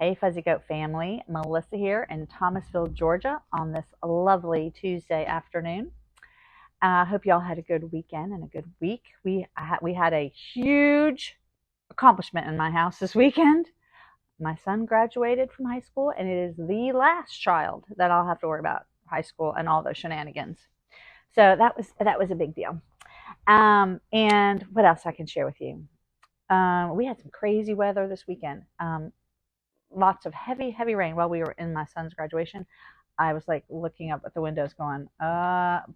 Hey, Fuzzy Goat family. Melissa here in Thomasville, Georgia on this lovely Tuesday afternoon. I hope y'all had a good weekend and a good week. We had a huge accomplishment in my house this weekend. My son graduated from high school, and it is the last child that I'll have to worry about high school and all those shenanigans. So that was a big deal. And what else I can share with you? We had some crazy weather this weekend. Lots of heavy rain while we were in my son's graduation. I was like looking up at the windows going,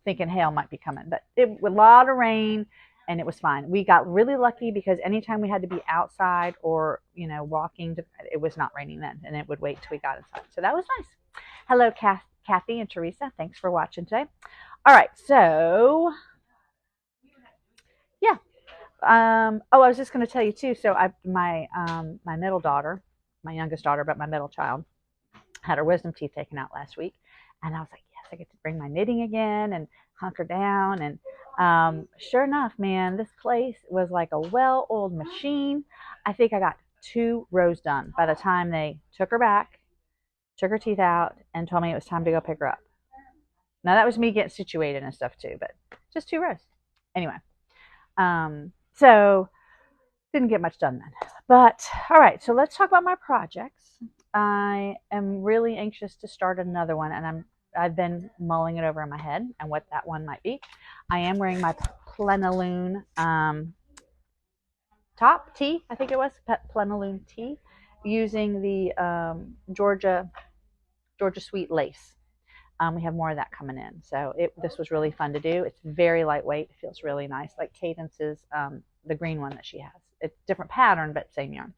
thinking hail might be coming, but it was a lot of rain and it was fine. We got really lucky because anytime we had to be outside or, walking, it was not raining then, and it would wait till we got inside. So that was nice. Hello, Kathy and Teresa. Thanks for watching today. All right. So yeah. I was just going to tell you too. So my middle daughter, my youngest daughter, but my middle child, had her wisdom teeth taken out last week, and I was like, yes, I get to bring my knitting again and hunker down. And sure enough, man, this place was like a well-oiled machine. I think I got 2 rows done by the time they took her back, took her teeth out, and told me it was time to go pick her up. Now that was me getting situated and stuff too, but just 2 rows. Anyway, so didn't get much done then. But all right, so let's talk about my projects. I am really anxious to start another one, and I've been mulling it over in my head and what that one might be. I am wearing my Plenilune top tee, I think it was Plenilune tee, using the Georgia Sweet lace. We have more of that coming in, so this was really fun to do. It's very lightweight. It feels really nice, like Cadence's the green one that she has. It's different pattern, but same yarn.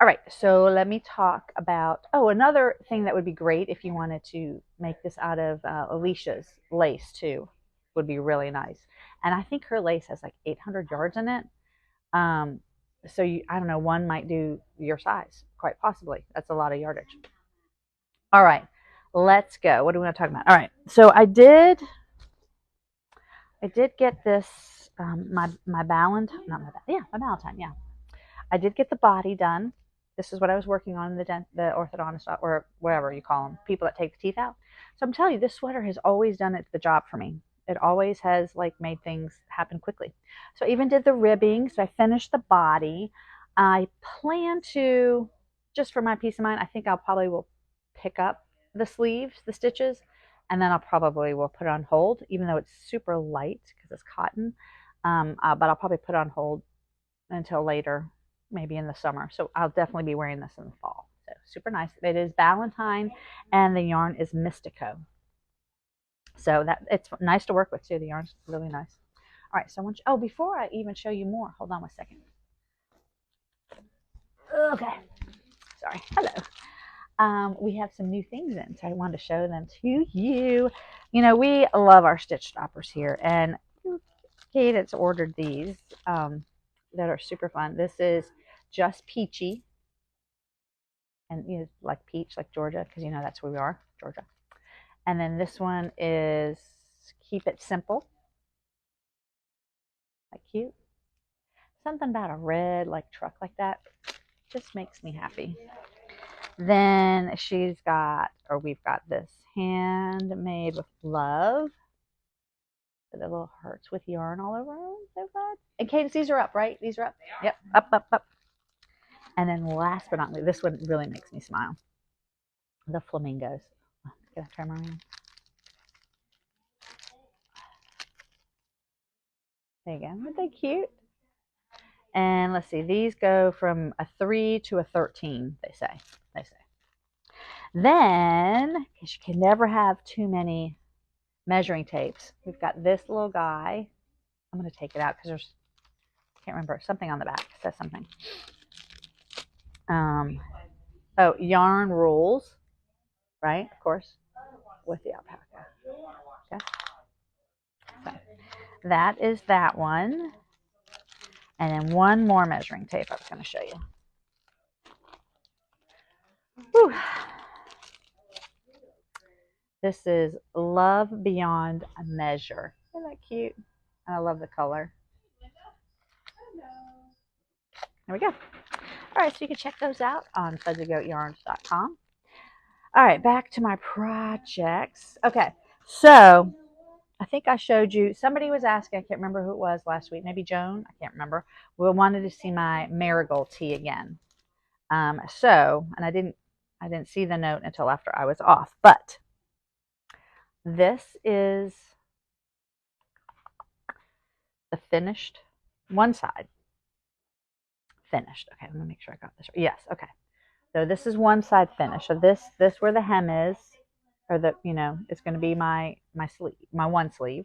All right, so let me talk about, another thing that would be great if you wanted to make this out of Alicia's lace too, would be really nice. And I think her lace has like 800 yards in it. So I don't know, one might do your size, quite possibly. That's a lot of yardage. All right, let's go. What do we want to talk about? All right, so I did get this, my Valentine, not my Valentine, yeah. I did get the body done. This is what I was working on in the orthodontist, or whatever you call them, people that take the teeth out. So I'm telling you, this sweater has always done the job for me. It always has made things happen quickly. So I even did the ribbing. So I finished the body. I plan to, just for my peace of mind, I think I'll probably will pick up the sleeves, the stitches, and then I'll probably will put it on hold, even though it's super light because it's cotton. But I'll probably put it on hold until later, maybe in the summer. So I'll definitely be wearing this in the fall. So super nice. It is Valentine, and the yarn is Mystico. So it's nice to work with too. The yarn's really nice. All right, so before I even show you more, hold on 1 second. Okay, sorry. Hello. We have some new things in, so I wanted to show them to you. We love our stitch stoppers here, and Cadence ordered these that are super fun. This is Just Peachy, and like peach, like Georgia, because that's where we are, Georgia. And then this one is Keep It Simple. Like cute. Something about a red truck like that just makes me happy. Then we've got this Handmade with Love. The little hearts with yarn all over them. So fun. And Cadence, these are up, right? These are up? Yep, up. And then last but not least, this one really makes me smile. The flamingos. Can I turn them around? There you go. Aren't they cute? And let's see, these go from a 3 to a 13, they say. Then, because you can never have too many measuring tapes, we've got this little guy. I'm going to take it out because I can't remember, something on the back. It says something. Yarn rules, right? Of course, with the alpaca. Okay. So that is that one. And then one more measuring tape I was going to show you. Whew. This is Love Beyond Measure. Isn't that cute? And I love the color. There we go. All All right, so you can check those out on fuzzygoatyarns.com. All right, back to my projects. Okay, so I think I showed you, somebody was asking, I can't remember who it was last week, maybe Joan, I can't remember. We wanted to see my marigold tea again. And I didn't see the note until after I was off, but this is the finished one side. Finished. Okay, let me make sure I got this right. Yes, okay. So this is one side finished. So this where the hem is, or the, it's going to be my sleeve, my one sleeve.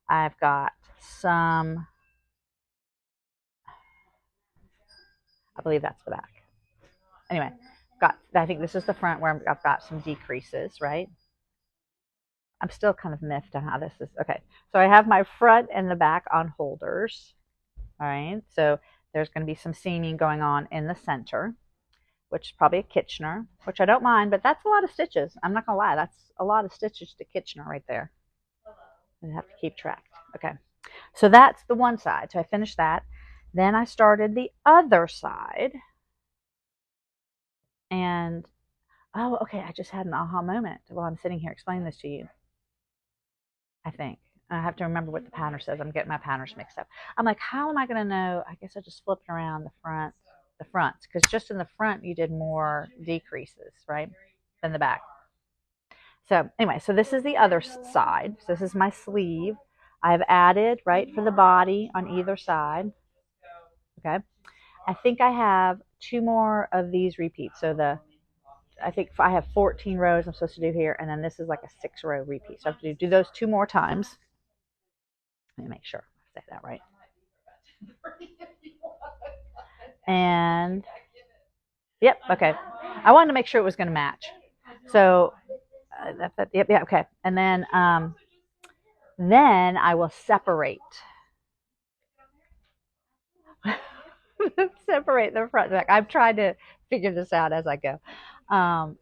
I've got some, I believe that's the back. Anyway, I think this is the front where I've got some decreases, right? I'm still kind of miffed on how this is. Okay, so I have my front and the back on holders. All right, so there's going to be some seaming going on in the center, which is probably a Kitchener, which I don't mind, but that's a lot of stitches. I'm not going to lie, that's a lot of stitches to Kitchener right there. I have to keep track. Okay, so that's the one side. So I finished that. Then I started the other side. And, oh, okay, I just had an aha moment while I'm sitting here explaining this to you. I think. I have to remember what the pattern says. I'm getting my patterns mixed up. I'm like, how am I going to know? I guess I just flipped around the fronts, because just in the front you did more decreases, right, than the back. So anyway, so this is the other side. So this is my sleeve. I've added, right, for the body on either side. Okay. I think I have 2 more of these repeats. So I think I have 14 rows I'm supposed to do here, and then this is like a 6-row repeat. So I have to do those 2 more times. Let me make sure I say that right. And yep, okay. I wanted to make sure it was going to match. So yep, yeah, okay. And then I will separate. Separate the front and back. I've tried to figure this out as I go.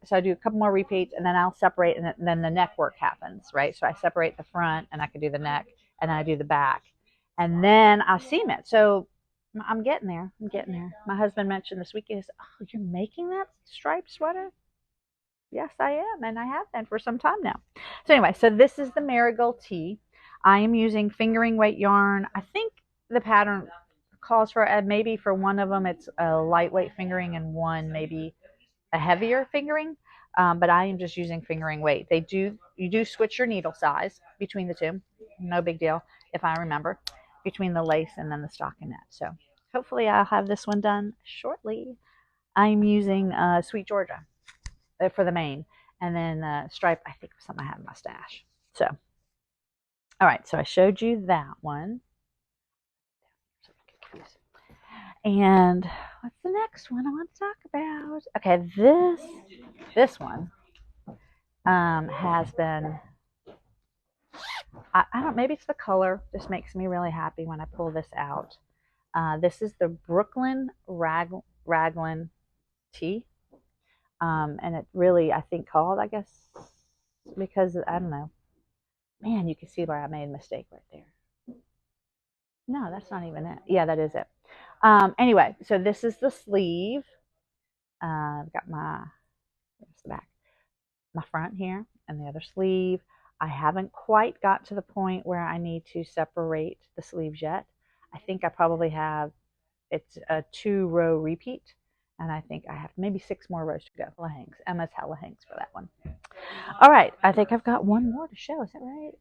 So I do a couple more repeats, and then I'll separate, and then the neck work happens, right? So I separate the front, and I can do the neck, and then I do the back, and then I'll seam it. So I'm getting there. I'm getting there. My husband mentioned this weekend, he said, "Oh, you're making that striped sweater?" Yes, I am, and I have been for some time now. So anyway, so this is the marigold tee. I am using fingering weight yarn. I think the pattern calls for maybe for one of them it's a lightweight fingering, and one maybe a heavier fingering, but I am just using fingering weight. You do switch your needle size between the two, no big deal, if I remember, between the lace and then the stockinette. So hopefully I'll have this one done shortly. I'm using Sweet Georgia for the main, and then stripe, I think, was something I have in my stash. So all right, so I showed you that one. And what's the next one I want to talk about? Okay, this one has been, I don't, maybe it's the color. This makes me really happy when I pull this out. This is the Brooklyn Raglan tee. And it really, I think, called, I guess, because, I don't know. Man, you can see where I made a mistake right there. No, that's not even it. Yeah, that is it. Anyway, so this is the sleeve. I've got here's the back, my front here, and the other sleeve. I haven't quite got to the point where I need to separate the sleeves yet. I think I probably have, it's a 2-row repeat, and I think I have maybe 6 more rows to go. Hella hangs. Emma's hella hangs for that one. All right, I think I've got one more to show. Is that right?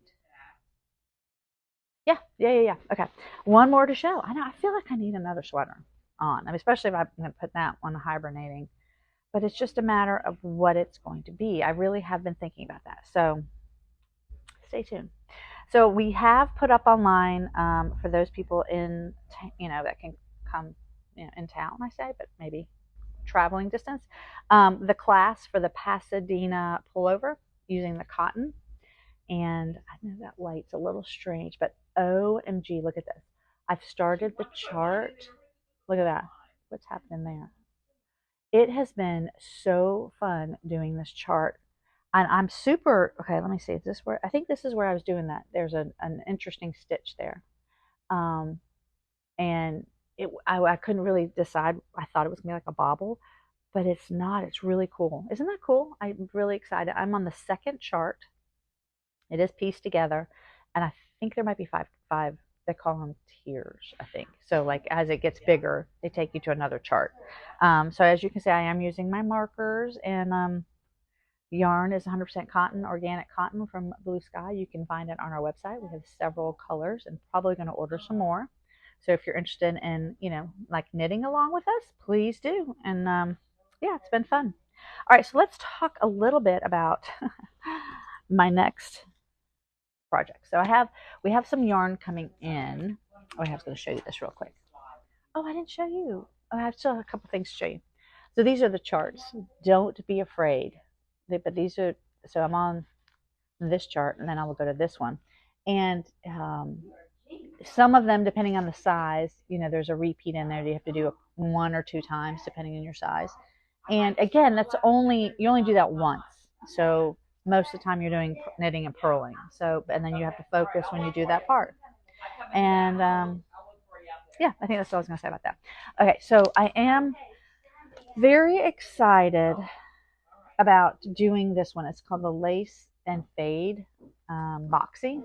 Yeah. Okay, one more to show. I know. I feel like I need another sweater on. I mean, especially if I'm going to put that one hibernating. But it's just a matter of what it's going to be. I really have been thinking about that. So stay tuned. So we have put up online for those people in, that can come, in town, I say, but maybe traveling distance, the class for the Pasadena pullover using the cotton. And I know that light's a little strange, but OMG, look at this. I've started the chart. Look at that. What's happening there? It has been so fun doing this chart. And I'm super, okay, let me see. Is this where, I think this is where I was doing that. There's an interesting stitch there. And I couldn't really decide. I thought it was gonna be like a bobble, but it's not. It's really cool. Isn't that cool? I'm really excited. I'm on the second chart. It is pieced together, and I think there might be five. They call them tiers, I think. So like as it gets bigger, they take you to another chart. So as you can see, I am using my markers, and yarn is 100% cotton, organic cotton from Blue Sky. You can find it on our website. We have several colors, and probably going to order some more. So if you're interested in, like knitting along with us, please do. And yeah, it's been fun. All right, so let's talk a little bit about my next project. So we have some yarn coming in. Oh, I was going to show you this real quick. Oh, I didn't show you. Oh, I have still a couple things to show you. So these are the charts. Don't be afraid. But these are, so I'm on this chart, and then I will go to this one. And some of them, depending on the size, there's a repeat in there. You have to do it 1 or 2 times, depending on your size. And again, you only do that once. So most of the time you're doing knitting and purling. So, and then you have to focus when you do that part. And yeah, I think that's all I was going to say about that. Okay, so I am very excited about doing this one. It's called the Lace and Fade Boxy.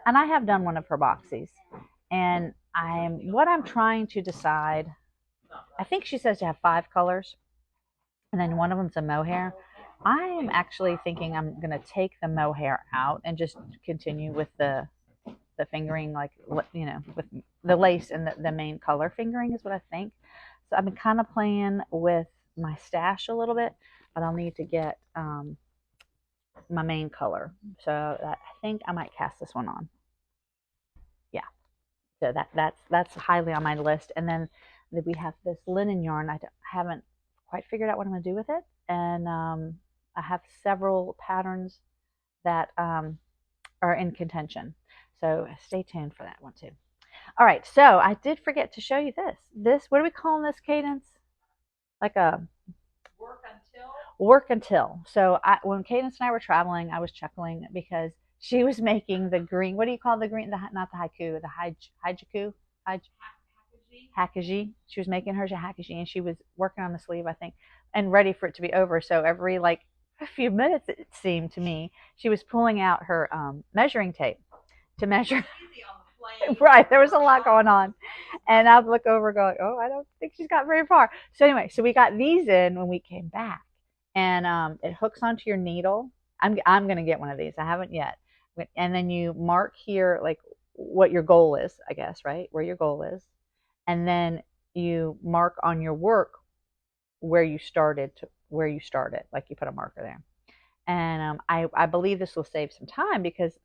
And I have done one of her boxies. And what I'm trying to decide, I think she says to have 5 colors. And then one of them's a mohair. I am actually thinking I'm going to take the mohair out and just continue with the fingering, like, with the lace and the main color fingering is what I think. So I've been kind of playing with my stash a little bit, but I'll need to get my main color. So I think I might cast this one on. Yeah. So that's highly on my list. And then we have this linen yarn. I haven't quite figured out what I'm going to do with it. And I have several patterns that are in contention. So stay tuned for that one too. All right, so I did forget to show you this. What are we calling this, Cadence? Like a work until. So when Cadence and I were traveling, I was chuckling because she was making the green. What do you call the green? Not the haiku, the haiku, hakaji. She was making hers a hakaji, and she was working on the sleeve, I think, and ready for it to be over. So every like a few minutes, it seemed to me, she was pulling out her measuring tape to measure. Right, there was a lot going on, and I'd look over going, oh, I don't think she's got very far. So anyway, so we got these in when we came back, and it hooks onto your needle. I'm gonna get one of these. I haven't yet. And then you mark here like what your goal is, I guess, right? Where your goal is, and then you mark on your work where you started, like you put a marker there. And I believe this will save some time because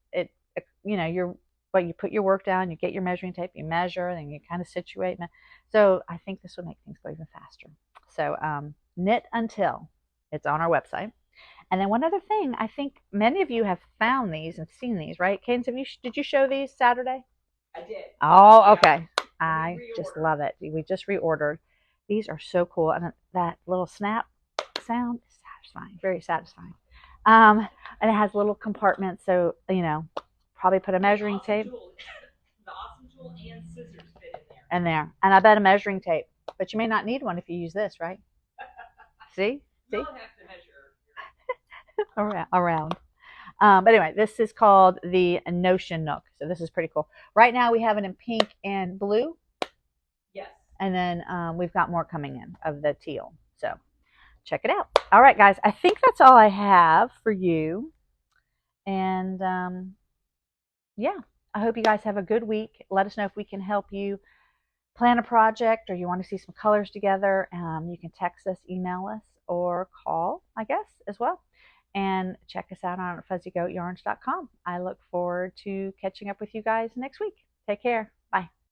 you put your work down, you get your measuring tape, you measure, then you kind of situate. So I think this will make things go even faster. So Knit Until, it's on our website. And then one other thing, I think many of you have found these and seen these, right? Cadence, did you show these Saturday? I did. Oh, okay. I just love it. We just reordered. These are so cool. And that little snap sound is satisfying, very satisfying. And it has little compartments, so, probably put a measuring tape. The awesome tool and scissors fit in there. And I bet a measuring tape. But you may not need one if you use this, right? See? You don't have to measure around. But anyway, this is called the Notion Nook. So this is pretty cool. Right now we have it in pink and blue. Yes. And then we've got more coming in of the teal. So check it out. All right, guys. I think that's all I have for you. And yeah, I hope you guys have a good week. Let us know if we can help you plan a project or you want to see some colors together. You can text us, email us, or call, I guess, as well. And check us out on fuzzygoatyarns.com. I look forward to catching up with you guys next week. Take care.